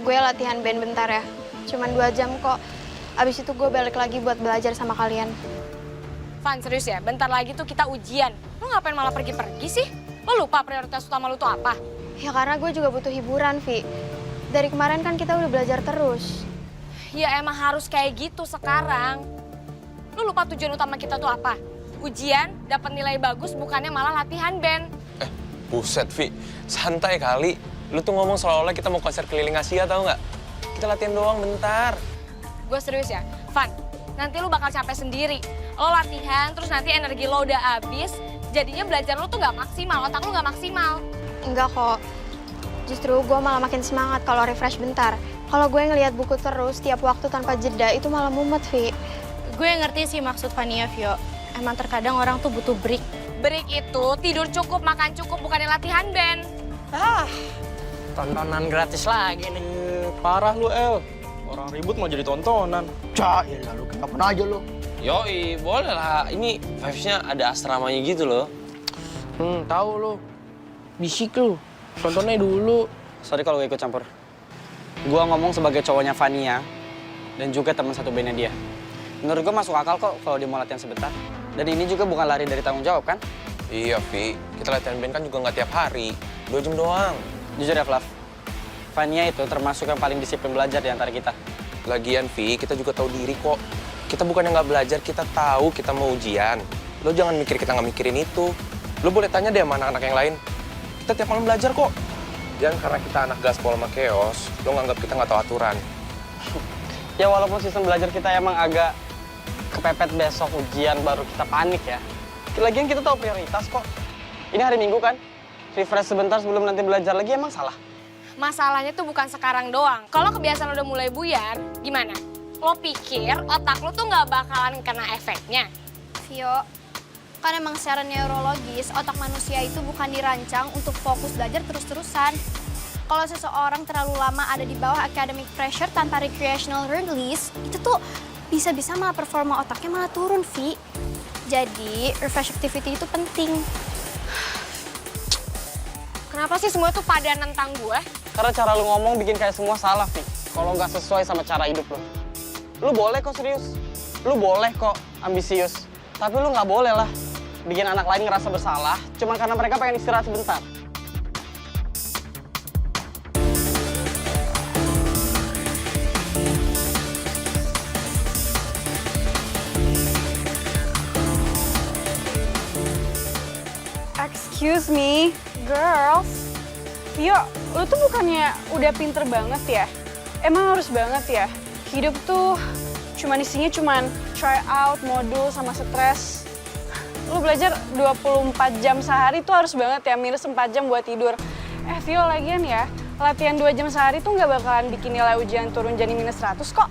gue latihan band bentar ya. Cuman 2 jam kok. Abis itu gue balik lagi buat belajar sama kalian. Van, serius ya? Bentar lagi tuh kita ujian. Lu ngapain malah pergi-pergi sih? Lu lupa prioritas utama lu tuh apa? Ya karena gue juga butuh hiburan, Vi. Dari kemarin kan kita udah belajar terus. Ya emang harus kayak gitu sekarang. Lu lupa tujuan utama kita tuh apa? Ujian, dapat nilai bagus, bukannya malah latihan band. Buset, Vi. Santai kali. Lu tuh ngomong seolah-olah kita mau konser keliling Asia, tau nggak? Kita latihan doang bentar. Gue serius ya, Van. Nanti lu bakal capek sendiri. Lo latihan, terus nanti energi lo udah habis. Jadinya belajar lo tuh nggak maksimal, otak lo nggak maksimal. Enggak kok. Justru gue malah makin semangat kalau refresh bentar. Kalau gue ngelihat buku terus tiap waktu tanpa jeda, itu malah mumet, Vi. Gue ngerti sih maksud Vania, Vio. Emang terkadang orang tuh butuh break. Break itu tidur cukup, makan cukup, bukannya latihan band. Tontonan gratis lagi nih. Parah lu, El. Orang ribut mau jadi tontonan. Cah, ya lu kenapa aja lu? Yoi, boleh lah. Ini vibes-nya ada asramanya gitu loh. Tahu lu. Bisik lu. Tontonnya dulu. Sorry kalau gue ikut campur. Gua ngomong sebagai cowoknya Vania dan juga teman satu bandnya dia. Menurut gua masuk akal kok kalau dia mau latihan sebentar. Dan ini juga bukan lari dari tanggung jawab kan? Iya, Vi. Kita latihan band kan juga nggak tiap hari. 2 jam doang. Jujur ya, Flav. Vania itu termasuk yang paling disiplin belajar di antara kita. Lagian, Vi, kita juga tahu diri kok. Kita bukannya nggak belajar, kita tahu kita mau ujian. Lo jangan mikir kita nggak mikirin itu. Lo boleh tanya deh sama anak-anak yang lain. Kita tiap malam belajar kok. Jangan karena kita anak gaspol sama chaos, lo nganggap kita nggak tahu aturan. Ya walaupun sistem belajar kita emang agak kepepet besok ujian baru kita panik ya. Lagian kita tahu prioritas kok. Ini hari Minggu kan? Refresh sebentar sebelum nanti belajar lagi emang salah? Masalahnya tuh bukan sekarang doang. Kalau kebiasaan lo udah mulai buyar, gimana? Lo pikir otak lo tuh nggak bakalan kena efeknya? Vio, kan emang secara neurologis otak manusia itu bukan dirancang untuk fokus belajar terus-terusan. Kalau seseorang terlalu lama ada di bawah academic pressure tanpa recreational release, itu tuh bisa-bisa malah performa otaknya malah turun, Vi. Jadi, refresh activity itu penting. Kenapa sih semua tuh pada nentang gue? Karena cara lu ngomong bikin kayak semua salah, Vi. Kalau nggak sesuai sama cara hidup lu. Lu boleh kok serius. Lu boleh kok ambisius. Tapi lu nggak boleh lah bikin anak lain ngerasa bersalah cuma karena mereka pengen istirahat sebentar. Excuse me, girls. Vio, lu tuh bukannya udah pinter banget ya? Emang harus banget ya? Hidup tuh isinya cuman try out, modul, sama stres. Lu belajar 24 jam sehari tuh harus banget ya, minus 4 jam buat tidur. Vio, lagian ya, latihan 2 jam sehari tuh nggak bakalan bikin nilai ujian turun jadi minus 100 kok.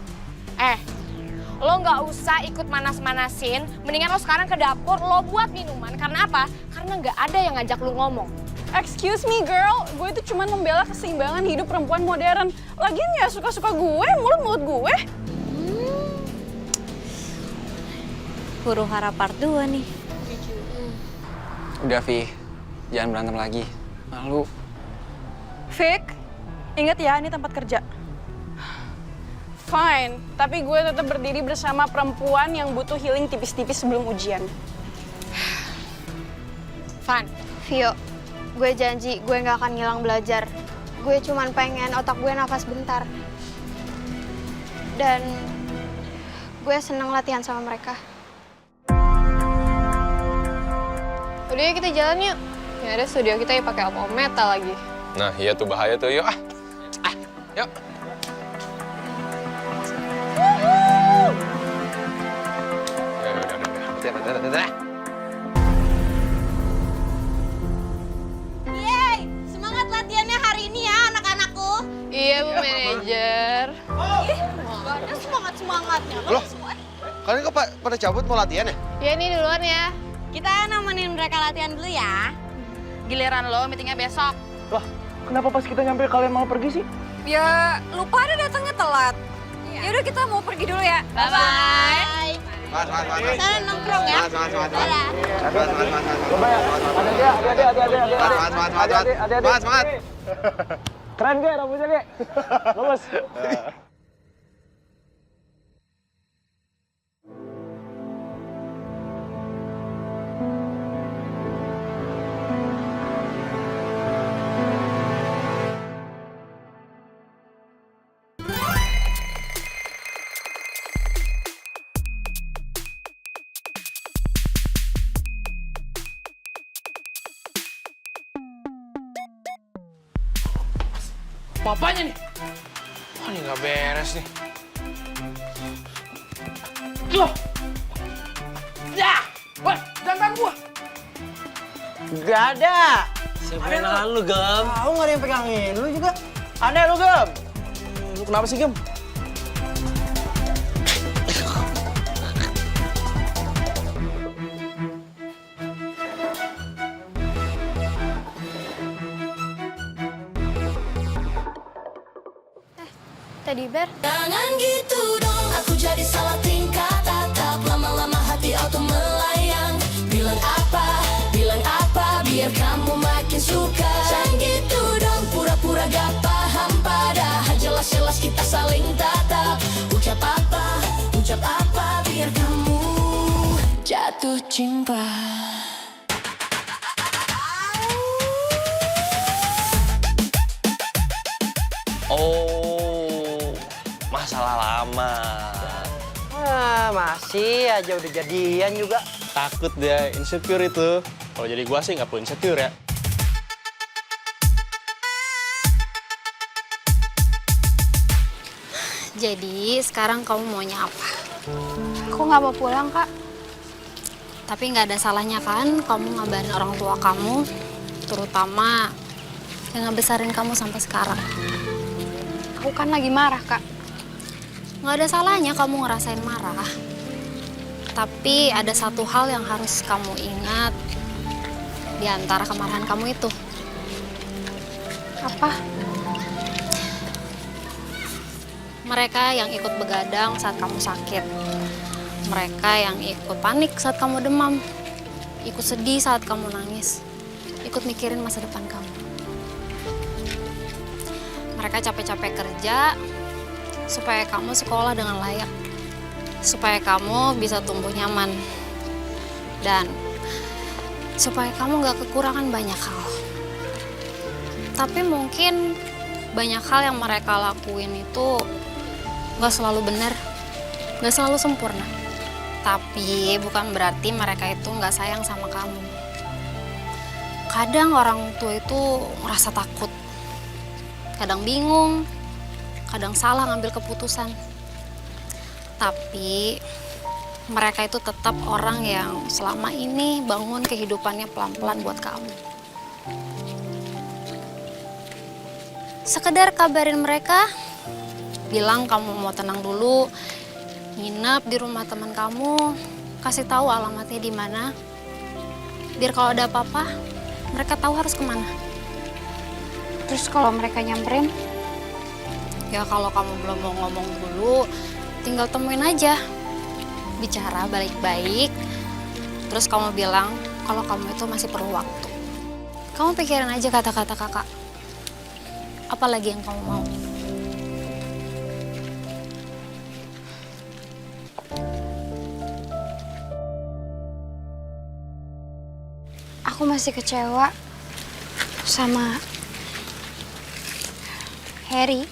Lo nggak usah ikut manas-manasin, mendingan lo sekarang ke dapur, lo buat minuman. Karena apa? Karena nggak ada yang ngajak lo ngomong. Excuse me girl, gue itu cuma membela keseimbangan hidup perempuan modern. Lagian ya suka-suka gue, mulut-mulut gue. Huru hara part 2 nih. Udah, Vi. Jangan berantem lagi. Malu. Vic, ingat ya ini tempat kerja. Fine, tapi gue tetap berdiri bersama perempuan yang butuh healing tipis-tipis sebelum ujian. Van, Vio, gue janji gue nggak akan ngilang belajar. Gue cuman pengen otak gue nafas bentar. Dan gue seneng latihan sama mereka. Udah ya kita jalan yuk. Ya ada studio kita ya pakai album metal lagi. Nah, iya tuh bahaya tuh. Yuk, yuk. Udah. Yeay, semangat latihannya hari ini ya anak-anakku. Iya Bu Manajer. Gak ada semangat-semangatnya. Loh, kalian kok pada cabut mau latihan ya? Ya ini duluan ya. Kita nemenin mereka latihan dulu ya. giliran lo meetingnya besok. Lah, kenapa pas kita nyampe kalian malah pergi sih? Ya lupa ada datangnya telat. Ya udah kita mau pergi dulu ya. Bye-bye. Mas. Sana nongkrong ya. Dadah. Coba ya, ada. Mas. Keren gak rambutnya gak? Bagus. Apanya nih? Wah, ini nggak beres nih. Loh! Ya! Wah, jangan gua! Gak ada. Siapa yang nahan lu, Gem? Tahu nggak ada yang pegangin lu juga? Ada lu Gem. Lu kenapa sih, Gem? Teddy bear. Jangan gitu dong, aku jadi salah tingkah. Tatap lama-lama hati auto melayang. Bilang apa, biar kamu makin suka. Jangan gitu dong, pura-pura gak paham. Padahal jelas-jelas kita saling tatap. Ucap apa, biar kamu jatuh cinta. Oh, masalah lama. Masih aja udah jadian juga. Takut dia, insecure itu. Kalau jadi gua sih nggak perlu insecure ya. Jadi sekarang kamu maunya apa? Aku nggak mau pulang, Kak. Tapi nggak ada salahnya kan kamu ngabarin orang tua kamu, terutama yang ngebesarin kamu sampai sekarang. Aku kan lagi marah, Kak. Nggak ada salahnya kamu ngerasain marah. Tapi ada satu hal yang harus kamu ingat di antara kemarahan kamu itu. Apa? Mereka yang ikut begadang saat kamu sakit. Mereka yang ikut panik saat kamu demam. Ikut sedih saat kamu nangis. Ikut mikirin masa depan kamu. Mereka capek-capek kerja supaya kamu sekolah dengan layak. Supaya kamu bisa tumbuh nyaman. Dan supaya kamu gak kekurangan banyak hal. Tapi mungkin banyak hal yang mereka lakuin itu gak selalu benar, gak selalu sempurna. Tapi bukan berarti mereka itu gak sayang sama kamu. Kadang orang tua itu merasa takut, kadang bingung, kadang salah ngambil keputusan. Tapi mereka itu tetap orang yang selama ini bangun kehidupannya pelan-pelan buat kamu. Sekedar kabarin mereka, bilang kamu mau tenang dulu, nginep di rumah teman kamu, kasih tahu alamatnya di mana. Biar kalau ada apa-apa, mereka tahu harus kemana. Terus kalau mereka nyamperin? Ya kalau kamu belum mau ngomong dulu, tinggal temuin aja. Bicara baik-baik, terus kamu bilang kalau kamu itu masih perlu waktu. Kamu pikirin aja kata-kata kakak. Apalagi yang kamu mau. Aku masih kecewa sama Harry.